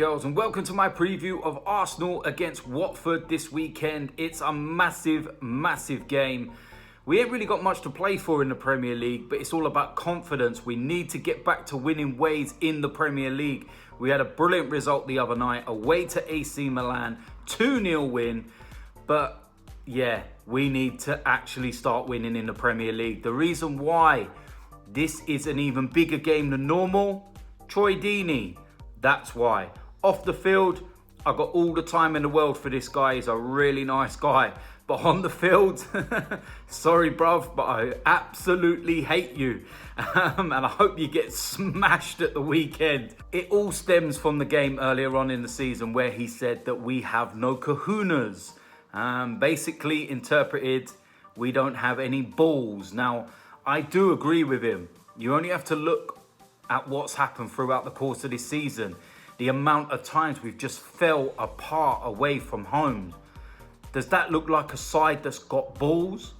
girls, and welcome to my preview of Arsenal against Watford this weekend. It's a massive game. We ain't really got much to play for in the Premier League, but it's all about confidence. We need to get back to winning ways in the Premier League. We had a brilliant result the other night, away to AC Milan, 2-0 win. But yeah, we need to actually start winning in the Premier League. The reason why this is an even bigger game than normal, Troy Deeney. That's why. Off the field, I've got all the time in the world for this guy. He's a really nice guy. But on the field, sorry bruv, but I absolutely hate you. And I hope you get smashed at the weekend. It all stems from the game earlier on in the season where he said that we have no cojones. Basically interpreted, we don't have any balls. Now, I do agree with him. You only have to look at what's happened throughout the course of this season. The amount of times we've just fell apart away from home. Does that look like a side that's got balls?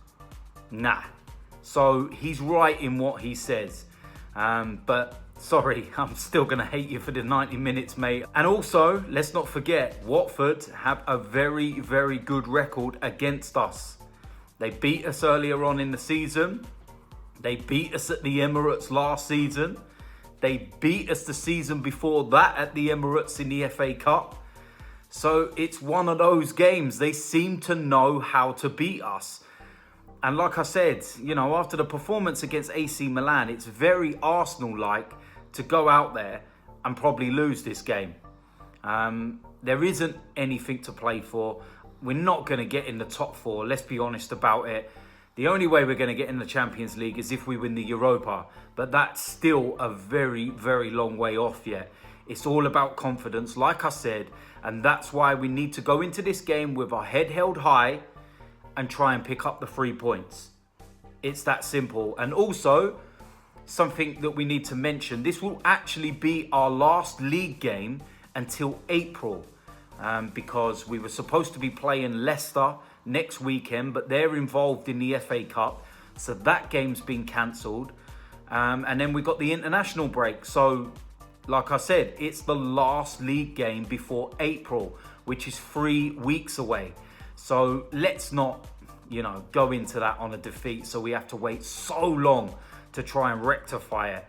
Nah. So he's right in what he says. But sorry, I'm still going to hate you for the 90 minutes, mate. And also, let's not forget, Watford have a very good record against us. They beat us earlier on in the season. They beat us at the Emirates last season. They beat us the season before that at the Emirates in the FA Cup. So it's one of those games. They seem to know how to beat us. And like I said, you know, after the performance against AC Milan, it's very Arsenal-like to go out there and probably lose this game. There isn't anything to play for. We're not going to get in the top four. Let's be honest about it. The only way we're going to get in the Champions League is if we win the Europa. But that's still a very long way off yet. It's all about confidence, like I said. And that's why we need to go into this game with our head held high and try and pick up the 3 points. It's that simple. And also, something that we need to mention. This will actually be our last league game until April. Because we were supposed to be playing Leicester next weekend, but they're involved in the FA Cup, so that game's been cancelled. And then we got the international break. So, like I said, it's the last league game before April, which is 3 weeks away. So let's not, you know, go into that on a defeat. So we have to wait so long to try and rectify it.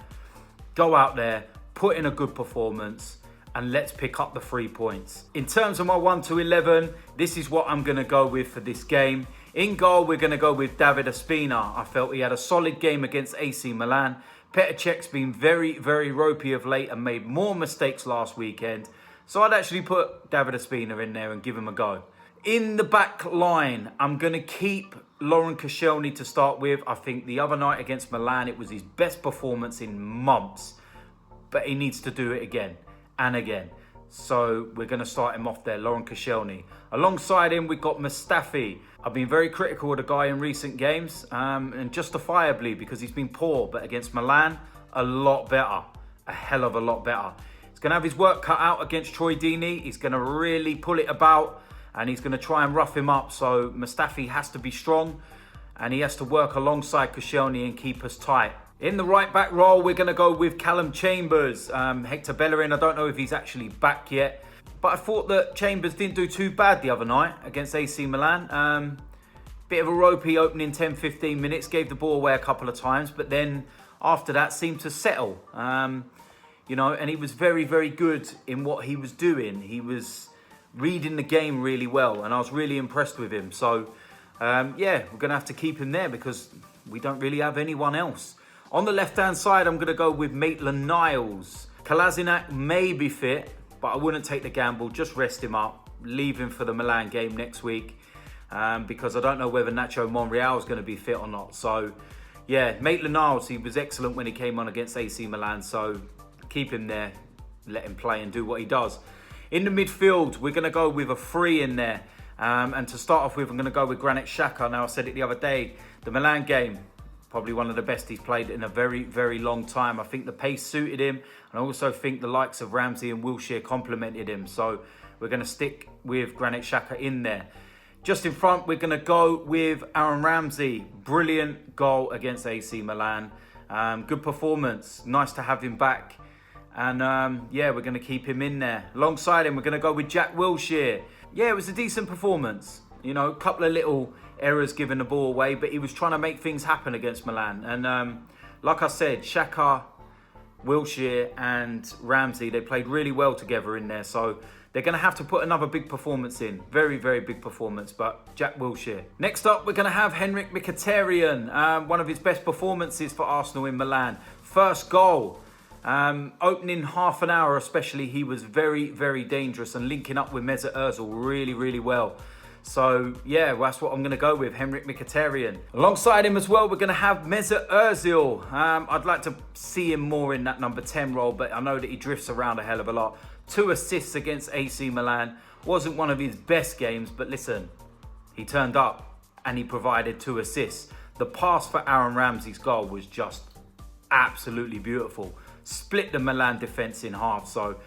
Go out there, put in a good performance, and let's pick up the 3 points. In terms of my 1 to 11, this is what I'm going to go with for this game. In goal, we're going to go with David Ospina. I felt he had a solid game against AC Milan. Petr Cech's been very ropey of late and made more mistakes last weekend. So I'd actually put David Ospina in there and give him a go. In the back line, I'm going to keep Koscielny to start with. I think the other night against Milan, it was his best performance in months. But he needs to do it again and again. So we're going to start him off there, Koscielny. Alongside him, we've got Mustafi. I've been very critical of the guy in recent games, and justifiably, because he's been poor. But against Milan, a lot better. A hell of a lot better. He's going to have his work cut out against Troy Deeney. He's going to really pull it about, and he's going to try and rough him up. So Mustafi has to be strong, and he has to work alongside Koscielny and keep us tight. In the right back role, we're going to go with Callum Chambers. Hector Bellerin, I don't know if he's actually back yet. But I thought that Chambers didn't do too bad the other night against AC Milan. Bit of a ropey opening 10-15 minutes. Gave the ball away a couple of times. But then after that seemed to settle. You know, and he was very good in what he was doing. He was reading the game really well. And I was really impressed with him. So, yeah, we're going to have to keep him there because we don't really have anyone else. On the left-hand side, I'm going to go with Maitland-Niles. Kolasinac may be fit, but I wouldn't take the gamble. Just rest him up. Leave him for the Milan game next week. Because I don't know whether Nacho Monreal is going to be fit or not. So, yeah, Maitland-Niles, he was excellent when he came on against AC Milan. So, keep him there. Let him play and do what he does. In the midfield, we're going to go with a 3 in there. And to start off with, I'm going to go with Granit Xhaka. Now, I said it the other day. The Milan game, probably one of the best he's played in a very long time. I think the pace suited him. And I also think the likes of Ramsey and Wilshere complemented him. So we're going to stick with Granit Xhaka in there. Just in front, we're going to go with Aaron Ramsey. Brilliant goal against AC Milan. Good performance. Nice to have him back. And yeah, we're going to keep him in there. Alongside him, we're going to go with Jack Wilshere. Yeah, it was a decent performance. You know, a couple of little errors giving the ball away, but he was trying to make things happen against Milan. And like I said, Xhaka, Wilshere and Ramsey, they played really well together in there. So they're going to have to put another big performance in. Very, very big performance, but Jack Wilshere. Next up, we're going to have Henrik Mkhitaryan. One of his best performances for Arsenal in Milan. First goal. Opening half an hour especially, he was very, very dangerous and linking up with Mesut Ozil really, really well. So yeah, that's what I'm going to go with, Henrik Mkhitaryan. Alongside him as well, we're going to have Mesut Ozil. I'd like to see him more in that number 10 role, but I know that he drifts around a hell of a lot. 2 assists against AC Milan. Wasn't one of his best games, but listen, he turned up and he provided 2 assists. The pass for Aaron Ramsey's goal was just absolutely beautiful. Split the Milan defence in half, so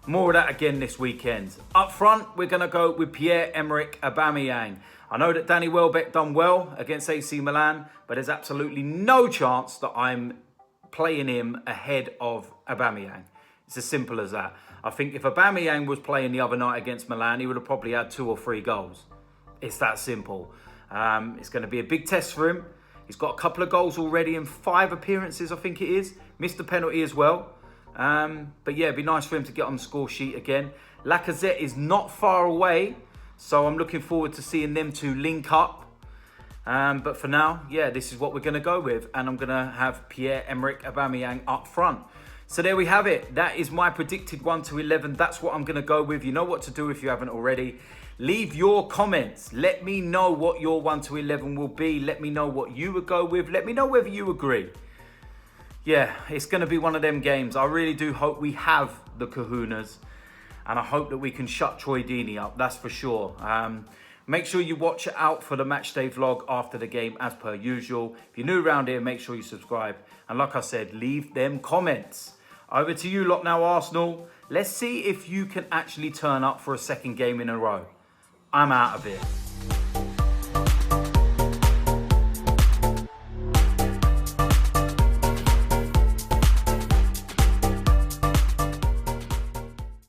more of that again this weekend. Up front, we're going to go with Pierre-Emerick Aubameyang. I know that Danny Welbeck done well against AC Milan, but there's absolutely no chance that I'm playing him ahead of Aubameyang. It's as simple as that. I think if Aubameyang was playing the other night against Milan, he would have probably had 2 or 3 goals. It's that simple. It's going to be a big test for him. He's got a couple of goals already in 5 appearances, I think it is. Missed the penalty as well. But yeah, it'd be nice for him to get on the score sheet again. Lacazette is not far away, so I'm looking forward to seeing them 2 link up. But for now, yeah, this is what we're going to go with. And I'm going to have Pierre-Emerick Aubameyang up front. So there we have it. That is my predicted 1 to 11. That's what I'm going to go with. You know what to do if you haven't already. Leave your comments. Let me know what your 1 to 11 will be. Let me know what you would go with. Let me know whether you agree. Yeah, it's going to be one of them games. I really do hope we have the kahunas. And I hope that we can shut Troy Deeney up. That's for sure. Make sure you watch out for the matchday vlog after the game as per usual. If you're new around here, make sure you subscribe. And like I said, leave them comments. Over to you lot now, Arsenal. Let's see if you can actually turn up for a second game in a row. I'm out of here.